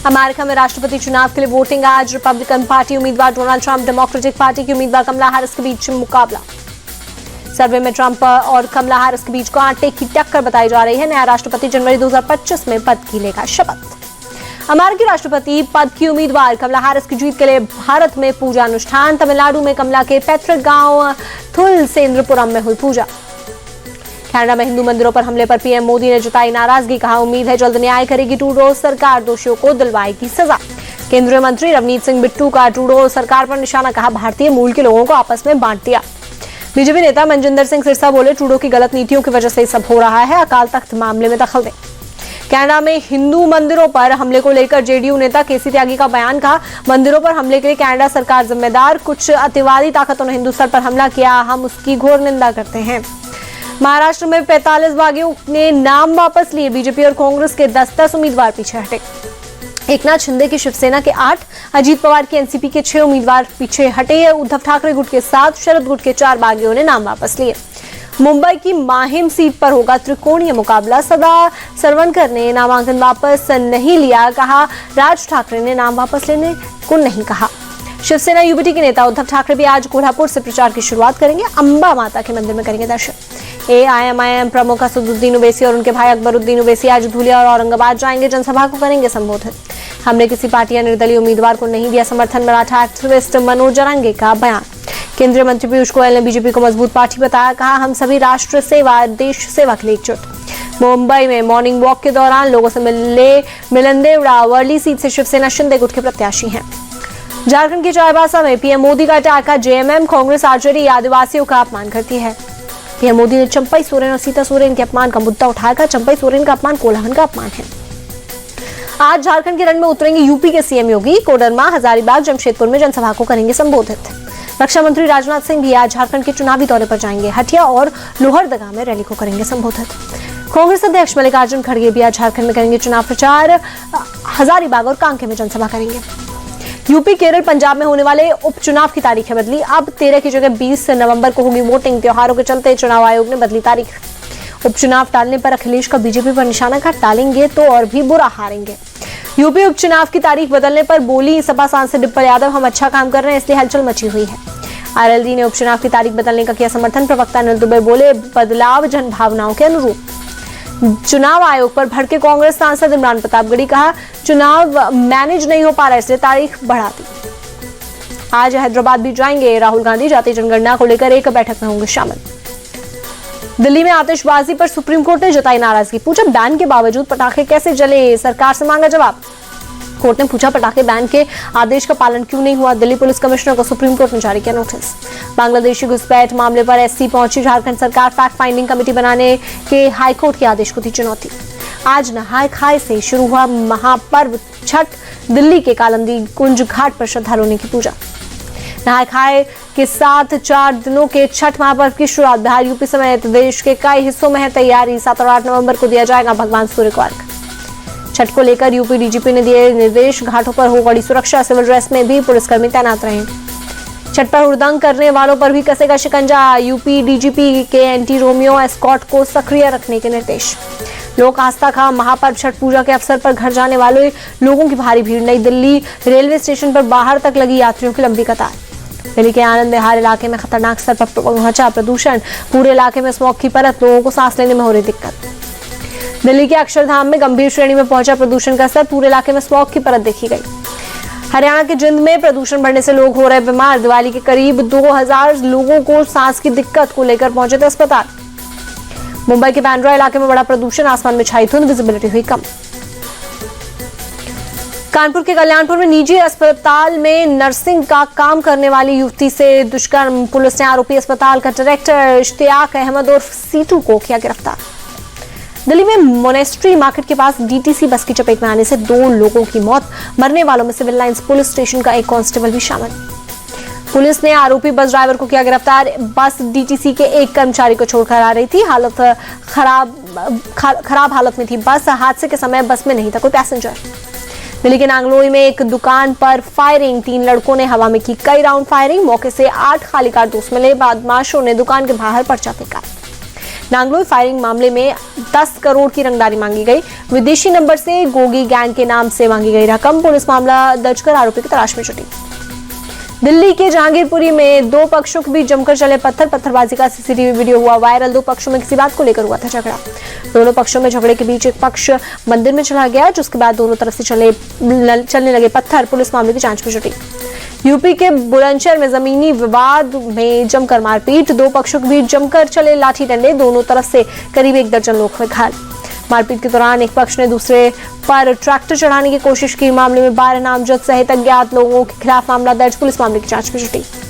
America में राष्ट्रपति चुनाव के लिए वोटिंग आज। रिपब्लिकन पार्टी उम्मीदवार डोनाल्ड ट्रंप, डेमोक्रेटिक पार्टी की उम्मीदवार कमला हैरिस के बीच मुकाबला। सर्वे में ट्रंप और कमला हैरिस के बीच को आटे की टक्कर बताई जा रही है। नया राष्ट्रपति जनवरी 2025 में पद की लेगा शपथ। अमेरिकी राष्ट्रपति पद की उम्मीदवार कमला हैरिस की जीत के लिए भारत में पूजा अनुष्ठान। तमिलनाडु में कमला के पैतृक गांव थुलसेंद्रपुरम में हुई पूजा। कनाडा में हिंदू मंदिरों पर हमले पर पीएम मोदी ने जताई नाराजगी, कहा उम्मीद है जल्द न्याय करेगी ट्रूडो सरकार, दोषियों को दिलवाएगी सजा। केंद्रीय मंत्री रवनीत सिंह बिट्टू का ट्रूडो सरकार पर निशाना, कहा भारतीय मूल के लोगों को आपस में बांट दिया। बीजेपी नेता मनजिंदर सिंह सिरसा बोले ट्रूडो की गलत नीतियों की वजह से सब हो रहा है, अकाल तख्त मामले में दखल दे। कनाडा में हिंदू मंदिरों पर हमले को लेकर जेडीयू नेता केसी त्यागी का बयान, कहा मंदिरों पर हमले के लिए कनाडा सरकार जिम्मेदार, कुछ अतिवादी ताकतों ने हिंदुस्तान पर हमला किया, हम उसकी घोर निंदा करते हैं। महाराष्ट्र में 45 बागियों ने नाम वापस लिए। बीजेपी और कांग्रेस के 10 उम्मीदवार पीछे हटे। एकनाथ शिंदे की शिवसेना के 8, अजीत पवार की एनसीपी के 6 उम्मीदवार पीछे हटे। उद्धव ठाकरे गुट के 7, शरद गुट के 4 बागियों ने नाम वापस लिए। मुंबई की माहिम सीट पर होगा त्रिकोणीय मुकाबला। सदा सरवनकर ने नामांकन वापस नहीं लिया, कहा राज ठाकरे ने नाम वापस लेने को नहीं कहा। शिवसेना यूबीटी के नेता उद्धव ठाकरे भी आज कोल्हापुर से प्रचार की शुरुआत करेंगे। अंबा माता के मंदिर में करेंगे दर्शन। एआईएमआईएम प्रमुख असदुद्दीन ओवैसी और उनके भाई अकबरुद्दीन ओवैसी आज धुलिया और औरंगाबाद जाएंगे, जनसभा को करेंगे संबोधित। हमने किसी पार्टी या निर्दलीय उम्मीदवार को नहीं दिया समर्थन, मराठा एक्टिविस्ट मनोज जरंगे का बयान। केंद्रीय मंत्री पीयूष गोयल ने बीजेपी को मजबूत पार्टी बताया, कहा हम सभी राष्ट्र सेवा, देश सेवा के लिए एकजुट। मुंबई में मॉर्निंग वॉक के दौरान लोगों से मिले मिलन देवड़ा वर्ली सीट से शिवसेना शिंदे गुट के प्रत्याशी हैं। झारखंड के चाईबासा में पीएम मोदी का अटैक, जेएमएम कांग्रेस आरजेडी आदिवासियों का अपमान करती है। पीएम मोदी ने चंपई सोरेन और सीता सोरेन के अपमान का मुद्दा उठाया, चंपई सोरेन का अपमान कोल्हान का अपमान है। आज झारखंड के रण में उतरेंगे यूपी के सीएम योगी। कोडरमा, हजारीबाग, जमशेदपुर में जनसभा को करेंगे संबोधित। रक्षा मंत्री राजनाथ सिंह भी आज झारखंड के चुनावी दौरे पर जाएंगे। हटिया और लोहरदगा में रैली को करेंगे संबोधित। कांग्रेस अध्यक्ष मल्लिकार्जुन खड़गे भी आज झारखंड में करेंगे चुनाव प्रचार। हजारीबाग और कांके में जनसभा करेंगे। यूपी, केरल, पंजाब में होने वाले उपचुनाव की तारीखें बदली। अब 13 की जगह 20 नवंबर को होगी वोटिंग। त्योहारों के चलते चुनाव आयोग ने बदली तारीख। उपचुनाव टालने पर अखिलेश का बीजेपी पर निशाना, कहा टालेंगे तो और भी बुरा हारेंगे। यूपी उपचुनाव की तारीख बदलने पर बोली सपा सांसद डिम्पल यादव, हम अच्छा काम कर रहे हैं इसलिए हलचल मची हुई है। आरएलडी ने उपचुनाव की तारीख बदलने का किया समर्थन। प्रवक्ता अनिल दुबे बोले बदलाव जन भावनाओं के अनुरूप। चुनाव आयोग पर भड़के कांग्रेस सांसद इमरान प्रतापगढ़ी, कहा चुनाव मैनेज नहीं हो पा रहा इसलिए तारीख बढ़ा दी। आज हैदराबाद भी जाएंगे राहुल गांधी, जातीय जनगणना को लेकर एक बैठक में होंगे शामिल। दिल्ली में आतिशबाजी पर सुप्रीम कोर्ट ने जताई नाराजगी, पूछा बैन के बावजूद पटाखे कैसे जले, सरकार से मांगा जवाब। कोर्ट ने पूछा पटाखे बैन के आदेश का पालन क्यों नहीं हुआ। दिल्ली पुलिस कमिश्नर को सुप्रीम कोर्ट ने जारी किया नोटिस। बांग्लादेशी घुसपैठ मामले पर एससी पहुंची झारखंड सरकार, फैक्ट फाइंडिंग कमेटी बनाने के हाईकोर्ट के आदेश को दी चुनौती। आज नहाय खाए से शुरू हुआ महापर्व छठ। दिल्ली के कालंदी कुंज घाट पर श्रद्धालुओं ने की पूजा। नहाय खाए के साथ 4 दिनों के छठ महापर्व की शुरुआत। बिहार, यूपी समेत देश के कई हिस्सों में है तैयारी। 7 और 8 नवंबर को दिया जाएगा भगवान सूर्य को अर्घ्य। छठ को लेकर यूपी डीजीपी ने दिए निर्देश, घाटों पर हो कड़ी सुरक्षा, सिविल ड्रेस में भी पुलिसकर्मी तैनात रहे। छठ पर हुड़दंग करने वालों पर भी कसेगा शिकंजा। यूपी डीजीपी के एंटी रोमियो एस्कॉर्ट को सक्रिय रखने के निर्देश। लोक आस्था का महापर्व छठ पूजा के अवसर पर घर जाने वाले लोगों की भारी भीड़। नई दिल्ली रेलवे स्टेशन पर बाहर तक लगी यात्रियों की लंबी कतार। दिल्ली के आनंद विहार इलाके में खतरनाक स्तर पर पहुंचा प्रदूषण। पूरे इलाके में स्मॉग की परत, लोगों को सांस लेने में हो रही दिक्कत। दिल्ली के अक्षरधाम में गंभीर श्रेणी में पहुंचा प्रदूषण का स्तर, पूरे इलाके में स्मॉग की परत देखी गई। हरियाणा के जिंद में प्रदूषण बढ़ने से लोग हो रहे बीमार। दिवाली के करीब 2000 लोगों को सांस की दिक्कत को लेकर पहुंचे थे अस्पताल। मुंबई के बांद्रा इलाके में बड़ा प्रदूषण, आसमान में छाई धुंध, विजिबिलिटी हुई कम। कानपुर के कल्याणपुर में निजी अस्पताल में नर्सिंग का काम करने वाली युवती से दुष्कर्म। पुलिस ने आरोपी अस्पताल का डायरेक्टर इश्तियाक अहमद उर्फ सीटू को किया गिरफ्तार। दिल्ली में मोनेस्ट्री मार्केट के पास डीटीसी बस की चपेट में आने से 2 लोगों की मौत। मरने वालों में सिविल लाइंस पुलिस स्टेशन का एक कांस्टेबल भी शामिल। पुलिस ने आरोपी बस ड्राइवर को किया गिरफ्तार। बस डीटीसी के एक कर्मचारी को छोड़कर आ रही थी। हालत खराब हालत में थी बस। हादसे के समय बस में नहीं था कोई पैसेंजर। दिल्ली के नांगलोई में एक दुकान पर फायरिंग। 3 लड़कों ने हवा में की कई राउंड फायरिंग। मौके से 8 खाली कारतूस मिले। बदमाशों ने दुकान के बाहर पर्चा फेंका। नांगलोई फायरिंग मामले में 10 करोड़ की रंगदारी मांगी गई। विदेशी नंबर से गोगी गैंग के नाम से मांगी गई रकम। पुलिस मामला दर्ज कर आरोपी की तलाश में जुटी। दिल्ली के जहांगीरपुरी में दो पक्षों के बीच जमकर चले पत्थरबाजी का सीसीटीवी वीडियो हुआ वायरल। दो पक्षों में किसी बात को लेकर हुआ था झगड़ा। दोनों पक्षों में झगड़े के बीच एक पक्ष मंदिर में चला गया, जिसके बाद दोनों तरफ से चलने लगे पत्थर। पुलिस मामले की जांच में जुटी। यूपी के बुलंदशहर में जमीनी विवाद में जमकर मारपीट। दो पक्षों के बीच जमकर चले लाठी डंडे। दोनों तरफ से करीब 1 दर्जन लोग हुए घायल। मारपीट के दौरान एक पक्ष ने दूसरे पर ट्रैक्टर चढ़ाने की कोशिश की। मामले में 12 नामजद सहित अज्ञात लोगों के खिलाफ मामला दर्ज। पुलिस मामले की जांच में जुटी।